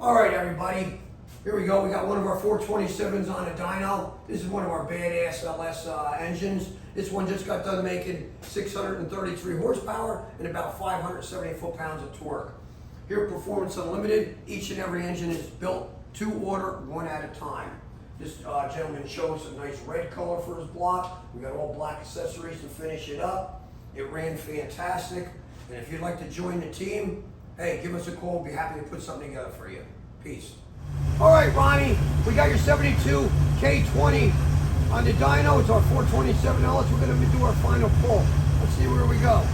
All right, everybody. Here we go. We got one of our 427s on a dyno. This is one of our badass LS engines. This one just got done making 633 horsepower and about 570 foot-pounds of torque. Here at Proformance Unlimited, each and every engine is built to order, one at a time. This gentleman chose a nice red color for his block. We got all black accessories to finish it up. It ran fantastic. And if you'd like to join the team, hey, give us a call. We'll be happy to put something together for you. Peace. All right, Ronnie, we got your 72 K20 on the dyno. It's our 427 LS. We're going to do our final pull. Let's see where we go.